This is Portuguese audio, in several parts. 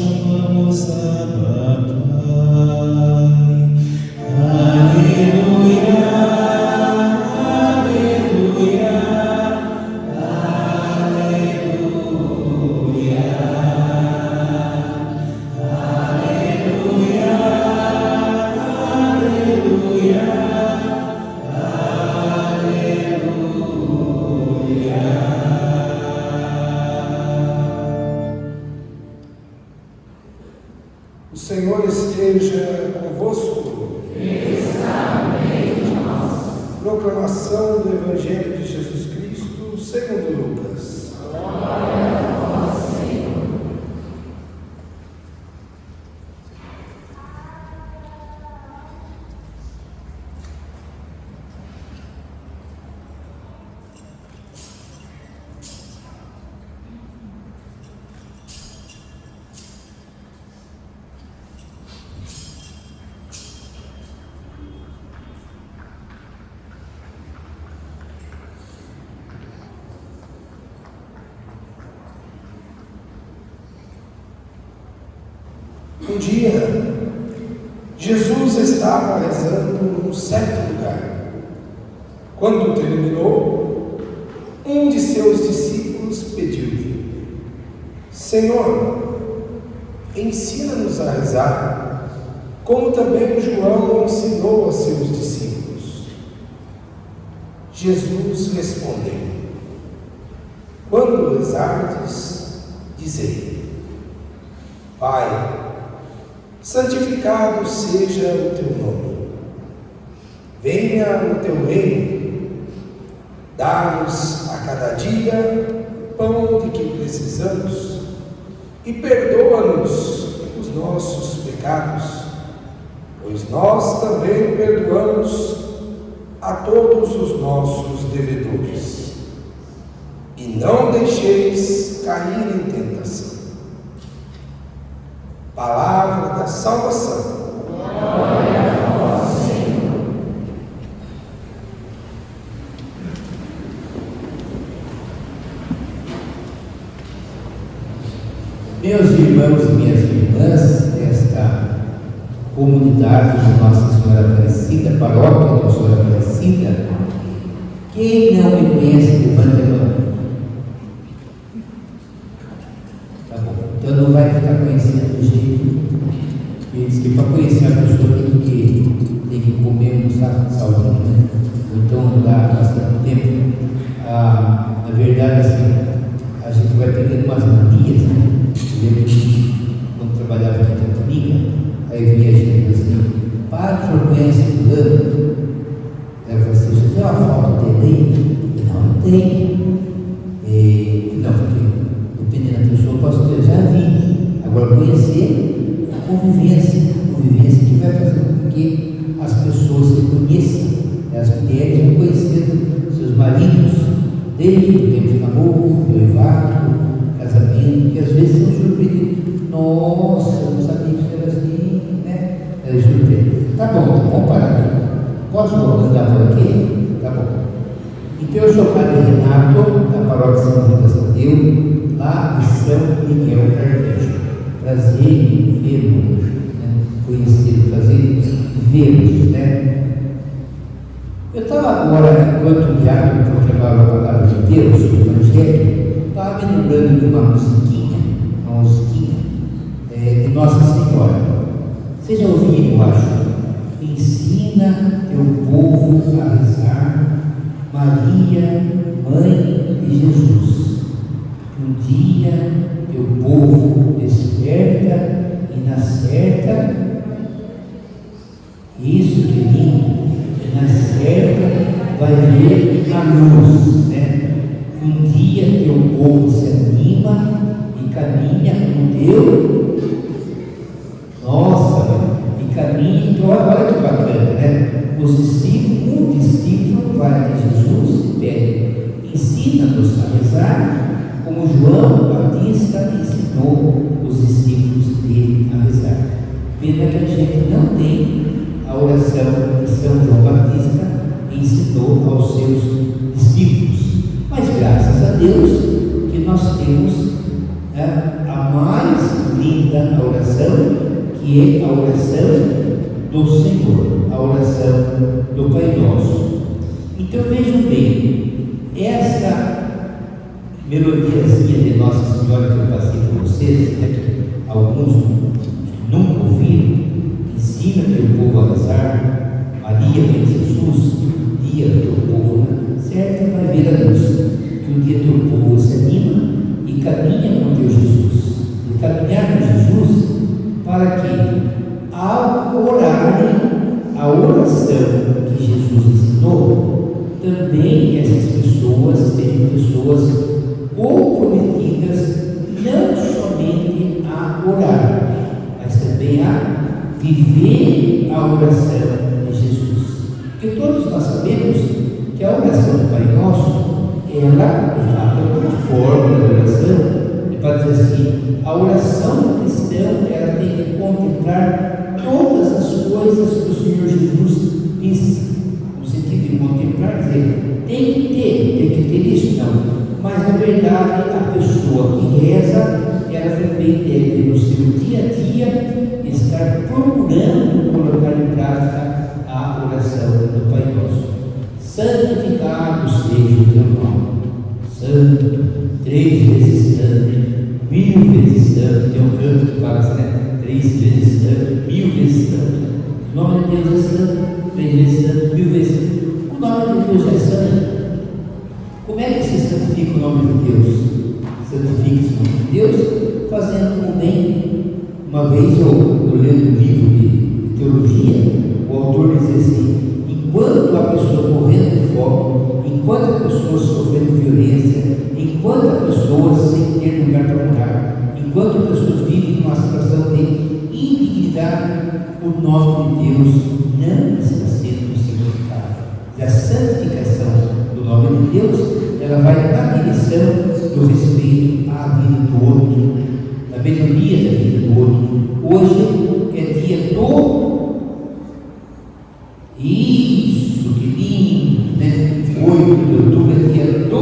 chamamos Abba Pai. Aleluia, aleluia, aleluia, aleluia, aleluia, aleluia. O Senhor esteja convosco. Proclamação do Evangelho de Jesus Cristo segundo Lucas. Um dia, Jesus estava rezando num certo lugar. Quando terminou, um de seus discípulos pediu-lhe: Senhor, ensina-nos a rezar, como também João ensinou a seus discípulos. Jesus respondeu: Quando rezardes, dizei: Pai, santificado seja o teu nome. Venha o teu reino. Dá-nos a cada dia pão de que precisamos e perdoa-nos os nossos pecados, pois nós também perdoamos a todos os nossos devedores. E não deixeis cair em tentação. Palavra da salvação. Glória a vós, Senhor. Meus irmãos e minhas irmãs desta comunidade de Nossa Senhora Aparecida, paróquia de Nossa Senhora Aparecida, quem não me conhece, levante a mão. Tá bom, então não vai ficar conhecendo do jeito. Ele diz que para conhecer a pessoa tem que comer um saco de salzinho, né? Ou então andar bastante tempo. Na verdade, assim, a gente vai pegando umas manias, né? Quando trabalhava aqui na clínica, aí vinha gente assim: Padre, o senhor conhece fulano? Aí eu falei assim: você tem uma foto dele aí? Não tem. Não, porque dependendo da pessoa, eu posso ter, já vi. Agora, conhecer a convivência que vai fazer com que as pessoas se conheçam. As mulheres vão conhecendo seus maridos desde o tempo de namoro, noivado, casamento, que às vezes são surpreendidos. Nossa, eu não sabia que isso era assim, né? Era surpreendente. Tá bom parar aqui. Posso andar por aqui? Tá bom. Então eu sou o Padre Renato, da Paróquia São Judas Tadeu, lá de São Miguel Carpejo. Prazer em vê-lo, né? Conhecido, prazer em vê-los, né? Eu estava agora, enquanto o diácono proclamava a palavra de Deus, o Evangelho, estava me lembrando de uma musiquinha de Nossa Senhora. Vocês já ouviram, eu acho? Ensina teu povo a rezar, Maria, Mãe de Jesus. Um dia teu povo desperta e na certa, isso que lindo, e na certa vai ver a luz, né? Um dia teu povo se anima e caminha com Deus. Nossa, e caminha, então olha que bacana, né? Um discípulo vai a Jesus e pede: ensina-nos a rezar, como João Batista ensinou os discípulos dele a rezar. Pena que a gente não tem a oração que São João Batista ensinou aos seus discípulos. Mas graças a Deus que nós temos a mais linda ensina a oração, que é a oração do Senhor, a oração do Pai Nosso. Então vejam bem, essa melodiazinha de Nossa Senhora que eu passei para vocês, né, que alguns nunca ouviram, ensina teu povo a rezar, Maria, Mãe de Jesus, guia teu povo na certa vai ver a luz, que um dia teu povo se anima e caminha com teu Jesus, e caminhar com Jesus, para que, ao orarem a oração que Jesus ensinou, também essas pessoas sejam pessoas comprometidas não somente a orar, mas também a viver a oração de Jesus. Porque todos nós sabemos que a oração do Pai Nosso, ela, de fato, é uma forma de oração, e para dizer assim, a oração do cristão, ela tem que contemplar todas as coisas que o Senhor Jesus disse, no sentido de contemplar, dizer, tem que ter isso, não. Mas, na verdade, a pessoa que reza, ela também deve, no seu dia a dia, estar procurando colocar em prática a oração do Pai Nosso. Santificado seja o teu nome. Santo, 3 vezes santo, 1000 vezes santo. Tem um canto que fala assim, né? 3 vezes santo, 1000 vezes santo. O nome de Deus é santo, 3 vezes santo, 1000 vezes santo. O nome de Deus é santo. Como é que se santifica o nome de Deus? Santifica-se o nome de Deus fazendo o bem. Uma vez eu lendo um livro de teologia, o autor diz assim: enquanto a pessoa morrendo de fome, enquanto a pessoa sofrendo violência, enquanto a pessoa sem ter lugar para morar, enquanto a pessoa vive numa situação de indignidade, o nome de Deus não está sendo santificado. A santificação do nome de Deus, ela vai na direção do respeito à vida do outro, da melhoria da vida do outro. Hoje é dia do... Isso, que lindo, né? 8 de outubro é dia do...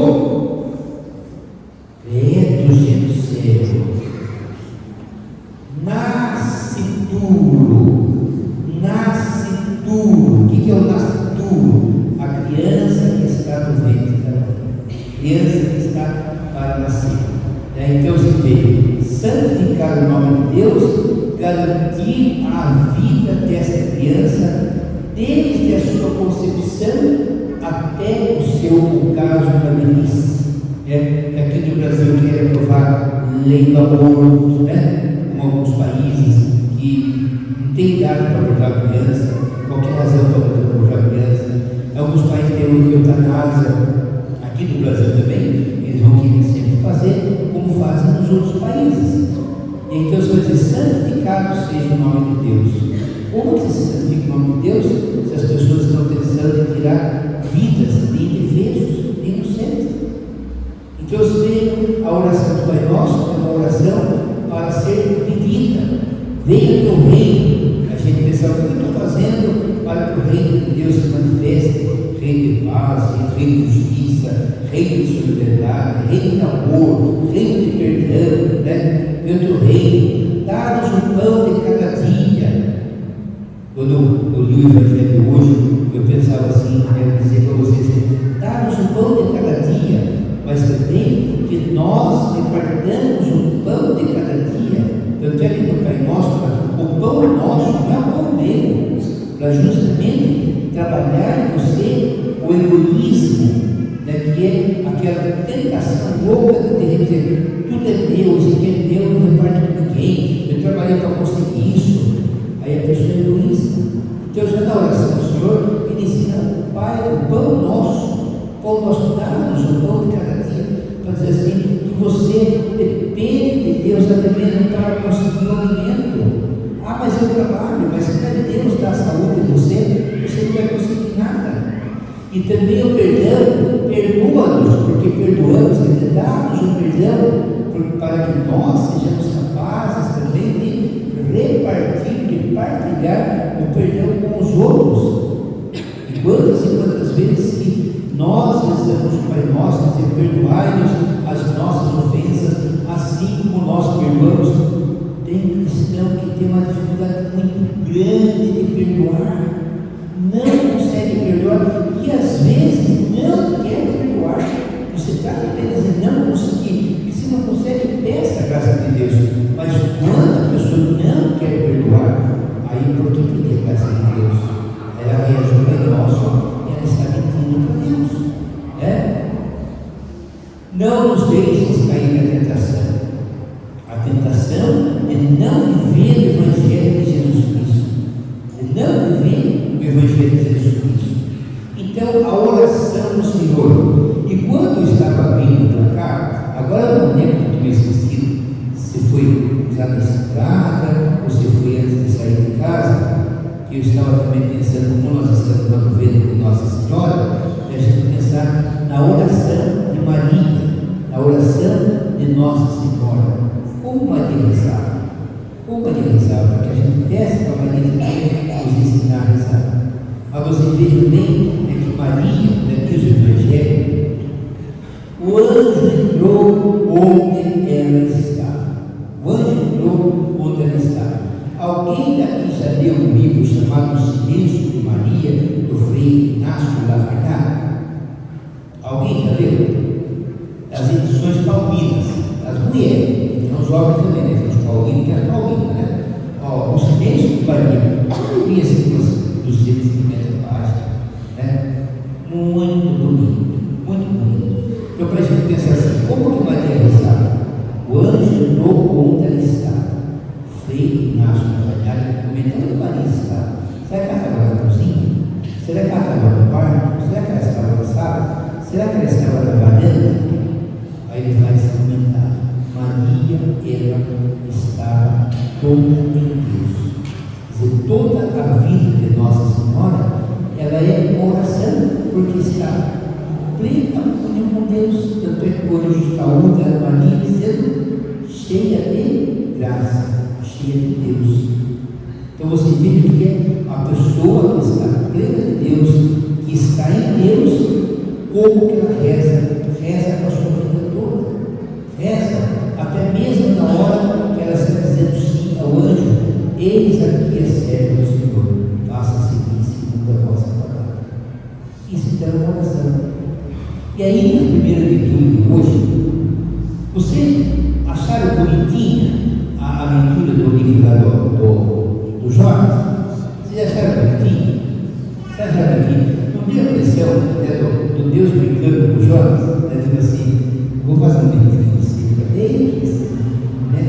gente do céu. Nascituro. Nascituro. O que é o nascituro? A criança que está no ventre da mãe. Criança que está para nascer. Então se vê, santificar o nome de Deus, garantir a vida dessa criança desde a sua concepção até o seu caso da velhice. Aqui no Brasil querem aprovar lei do aborto, né? Como alguns países que não tem idade para abortar criança, qualquer razão para abortar criança. Alguns países têm eutanásia, aqui no Brasil também, eles vão querer sempre fazer como fazem nos outros países. E então você vai dizer, santificado seja o nome de Deus. Como que se santifica o nome de Deus se as pessoas estão pensando em tirar vidas de indefesos, de inocentes? Então você vê a oração do Pai Nosso, é uma oração para ser vivida. Venha o teu reino. A gente pensa, o que eu estou fazendo para que o reino de Deus se manifeste? Reino de paz, reino de justiça, reino de solidariedade, reino de amor, reino de perdão, né? Meu teu reino, dá-nos o pão de cada dia. Quando eu li o Evangelho de hoje, eu pensava assim, quero dizer para vocês, dá-nos o pão de cada dia, mas também que nós repartamos o pão de cada dia. Tanto é que no Pai Nosso, o pão nosso não é o pão dele, para justamente trabalhar em você o egoísmo, né, que é aquela tentação louca de dizer, tudo é Deus, e quem é Deus não reparte com ninguém, eu trabalhei para conseguir isso. Aí a pessoa é egoísta. Então já na oração do Senhor, ele ensina, Pai, o pão nosso dá-nos o pão de cada dia, para dizer assim, que você depende de Deus até mesmo para conseguir o alimento. Ah, mas eu trabalho, mas se não Deus dá saúde a você, você não vai conseguir nada. E também o perdão, perdoa-nos, porque perdoamos, dá-nos o perdão, para que nós sejamos capazes também de repartir, de partilhar o perdão com os outros. E quantas vezes que nós rezamos o Pai Nosso, dizer, perdoai-nos as nossas ofensas, assim como nós perdoamos. Tem cristão que tem uma dificuldade muito grande de perdoar, não consegue perdoar e às vezes não quer perdoar. Você está apenas não conseguir, e se não consegue, peça a graça de Deus. Mas quando a pessoa não quer perdoar, aí por que pedir a graça de Deus? Ela reajuda em nós, e ela está mentindo para Deus. Não nos deixes cair na tentação. A tentação é não viver o Evangelho de Jesus Cristo. É não viver o Evangelho de Jesus Cristo. Então, a oração do Senhor. E quando eu estava vindo para cá, agora eu não lembro que eu tinha esquecido se foi já na estrada ou se foi antes de sair de casa, que eu estava também pensando como nós estamos dando vendo com Nossa Senhora, e a gente pensar na oração de Maria, na oração de Nossa Senhora. Como Maria rezava? Como Maria rezava? Porque a gente peça para Maria nos ensinar a rezar. Mas você veja bem que Maria, diz o Evangelho, o anjo entrou onde ela estava. O anjo entrou onde ela estava. Alguém daqui já leu um livro chamado O Silêncio de Maria, do Frei Inácio Lavardar? Alguém já leu? As edições paulinas, as mulheres, tem os homens também, né? Os paulinos que é a paulina, né? O Silêncio de Maria, eu li esse livro 250 páginas, né? Muito bonito, muito bonito. Então, para a gente pensar assim, como que Maria rezava? O anjo entrou onde ela estava. Frei Inácio Lavardar comentando Maria estava. Será que ela estava na cozinha? Será que ela estava no quarto? Será que ela estava na sala? Será que ela estava na varanda? Aí ele vai se comentar. Maria, ela estava toda em Deus. Quer dizer, toda a vida de Nossa Senhora, ela é uma oração, porque está plena comunhão com Deus. Tanto é que o anjo saúda a Maria dizendo, cheia de graça, cheia de Deus. Então você vê que é a pessoa que está plena de Deus, que está em Deus, como que ela reza com a sua vida toda. Reza, até mesmo na hora que ela está dizendo sim ao anjo, eis aqui a serva do Senhor, faça-se em mim segundo a vossa palavra. Isso então é uma oração. E aí, na primeira leitura de hoje, vocês acharam bonitinha a leitura do livro lá do Jonas? Vocês acharam bonitinha? Vocês acharam bonitinha? Não deu a impressão, né, do Deus brincando com Jonas, dizendo assim, vou fazer um brinquedo com você, bem assim, né?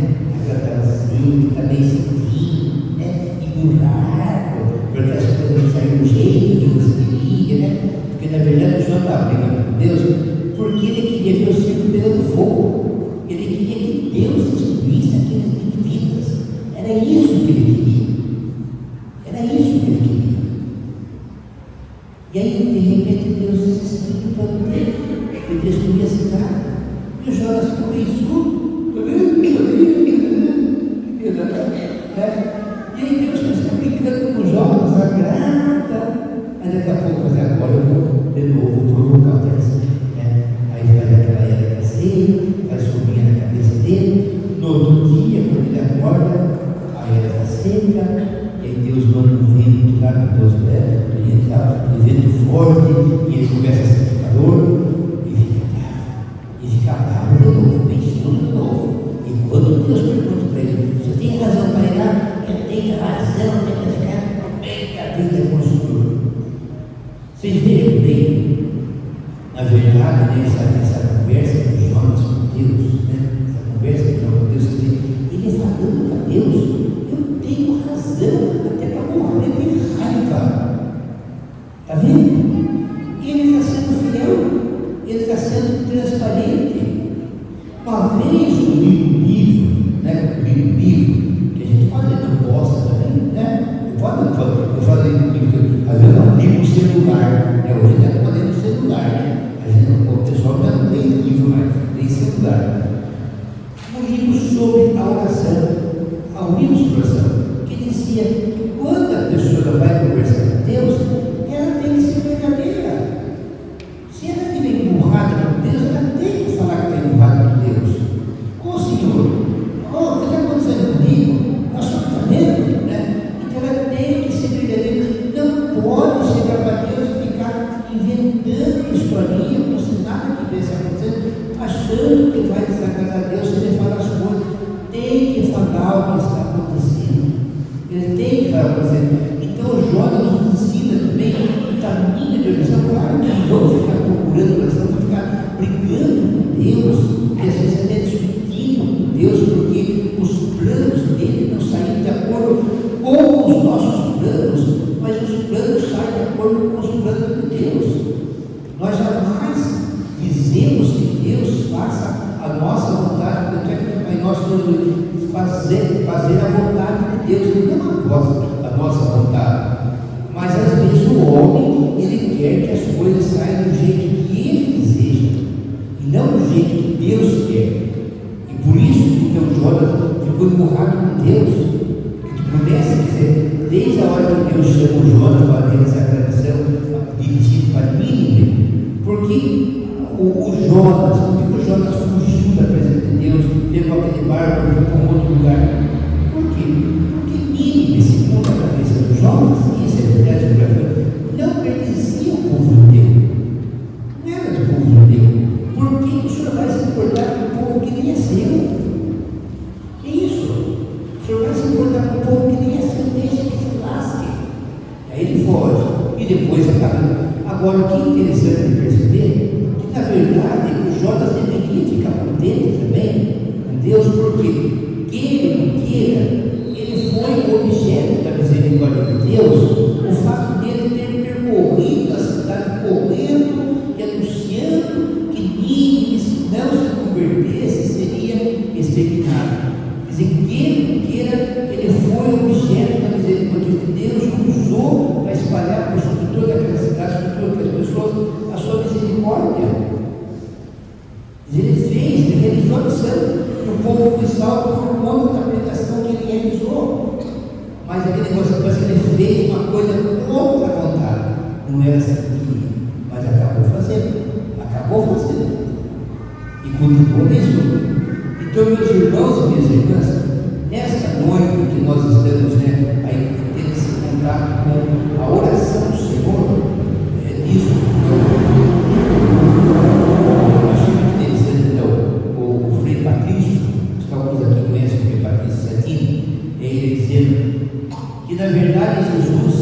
Agradar assim, está bem certinho, né? E burlado, porque as coisas não saem do jeito que você queria, né? Porque na verdade o João estava brincando com Deus, porque ele queria ver o circo pegando fogo. Ele queria que Deus destruísse aqueles indivíduos. Era isso que ele queria. Era isso que ele queria. E aí, de repente, Deus desistiu do plano dele e destruiu a cidade. E o Jonas ficou meio escuro. E aí Deus está brincando com o Jonas, agrada. Aí daqui a pouco, agora eu vou de novo provocar o terceiro. Aí faz aquela era ceia, faz foguinha na cabeça dele. No outro dia, quando ele acorda, a era está seca. E aí Deus manda um vento, sabe? Deus um vento forte, e ele começa a sentir calor e fica bravo de novo, bem escuro de novo. E quando Deus pergunta para ele, você tem razão para ir lá? Eu tenho razão, tem que ficar bem a vida com o Senhor. Vocês vejam bem, na verdade, essa conversa de Jonas com Deus, essa conversa de Jonas com Deus, ele falando para Deus, eu tenho razão até para morrer de raiva. Está vendo? Ele está sendo fiel, ele está sendo transparente. Uma vez o livro, que a gente pode ler na posta também, né? Eu falei no livro, às vezes eu li no celular, hoje já não pode ler no celular, né? O pessoal já não lê livro mais, lê celular. Um livro sobre a oração, um livro sobre oração, que dizia que quando a pessoa vai conversar com Deus, ela tem que ser verdadeira. Se ela estiver emburrada com Deus, ela tem que falar que está emburrada com Deus. Ô Senhor, o que está acontecendo comigo? Nós dele não saem de acordo com os nossos planos, mas os planos saem de acordo com os planos de Deus. Nós jamais dizemos que Deus faça a nossa vontade, porque é nós temos fazer a vontade de Deus, não a nossa vontade. Mas às vezes o homem, ele quer que as coisas saiam do jeito que ele deseja, e não do jeito que Deus quer. E por isso, então, Jonas ficou emburrado com Deus. Que promessa, quer dizer, desde a hora que Deus chamou Jonas para realizar a missão dirigida para Nínive, porque o Jonas fugiu da presença de Deus, pegou aquele barco e foi para um outro lugar. Por quê? Porque Nínive, segundo a cabeça do Jonas, isso é verdade geográfica, não pertencia ao povo judeu. Não era do povo judeu. Por que o senhor vai se importar com o povo que nem é seu? Que isso? O senhor vai se importar com o povo que nem é seu, deixa que se lasque. Aí ele foge e depois acaba. Agora, o que é interessante de perceber que, na verdade, o Jonas deveria ficar contente também com Deus, porque queira ou não queira, ele foi objeto da misericórdia de Deus. O fato dele ter percorrido a cidade correndo e anunciando que Nínive, se não se convertesse, seria exterminado. Quer dizer, queira, ele foi objeto da misericórdia de Deus, usou para espalhar por sobre toda aquela cidade, por todas aquelas pessoas, a sua misericórdia. Ele realizou a missão, e o povo foi salvo por conta da pregação que ele realizou. Mas aquele negócio parece que ele fez uma coisa contra a vontade. Não era assim que queria, mas acabou fazendo. E continuou nisso. Então, meus irmãos e minhas irmãs, nesta noite que nós estamos aí tendo esse contato com a oração do Senhor, isso eu achei muito interessante. Então, o Frei Patrício, que alguns aqui conhecem o Frei Patrício Satini, ele dizendo que na verdade Jesus,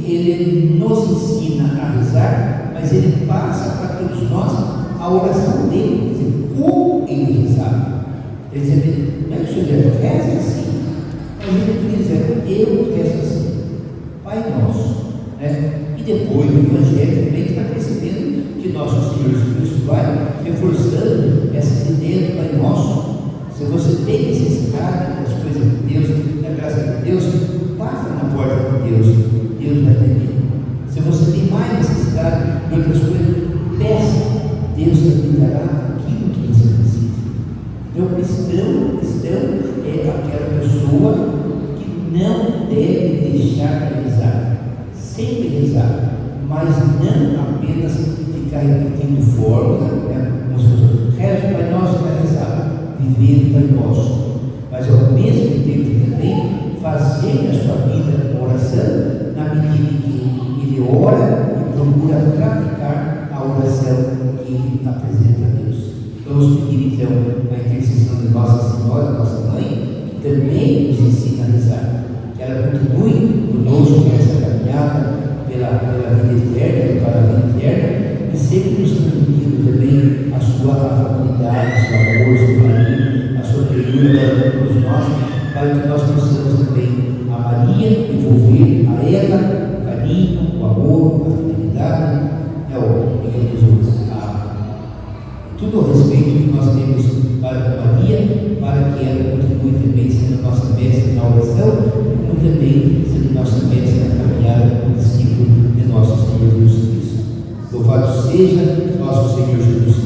ele nos ensina a rezar, mas ele passa para todos nós a oração dele, quer dizer, como ele rezava. Ele dizia, não é que o Senhor reza assim, mas ele dizer, eu rezo assim, Pai Nosso, e depois no Evangelho também está percebendo que nosso Senhor Jesus Cristo vai reforçando essa ideia do Pai Nosso. Se você tem necessidade das coisas de Deus, da graça de Deus, bata na porta de Deus, Deus vai atender. Se você tem mais necessidade de outras coisas, peça, Deus te dará aquilo que você precisa. Então, cristão é aquela pessoa que não deve deixar de rezar, sempre rezar, mas não apenas ficar repetindo fórmula, como se fosse reza o Pai Nosso para rezar, viver o Pai Nosso, mas ao mesmo tempo também fazer a sua vida uma oração na medida em que ele ora e procura praticar a oração que ele apresenta a Deus. Vamos pedir então a intercessão de Nossa Senhora, nossa Mãe, que também nos ensina a rezar, que ela continue conosco nessa caminhada pela vida eterna, para a vida eterna, e sempre nos transmitindo também a sua afabilidade, o seu amor, o seu carinho, a sua ternura para todos nós, para que nós possamos também a Maria envolver a ela o carinho, o amor, a fidelidade, tudo o respeito que nós temos para Maria, para que ela continue também sendo nossa mestra na oração, como também sendo nossa mestra na caminhada como discípulo de nosso Senhor Jesus Cristo. Louvado seja nosso Senhor Jesus Cristo.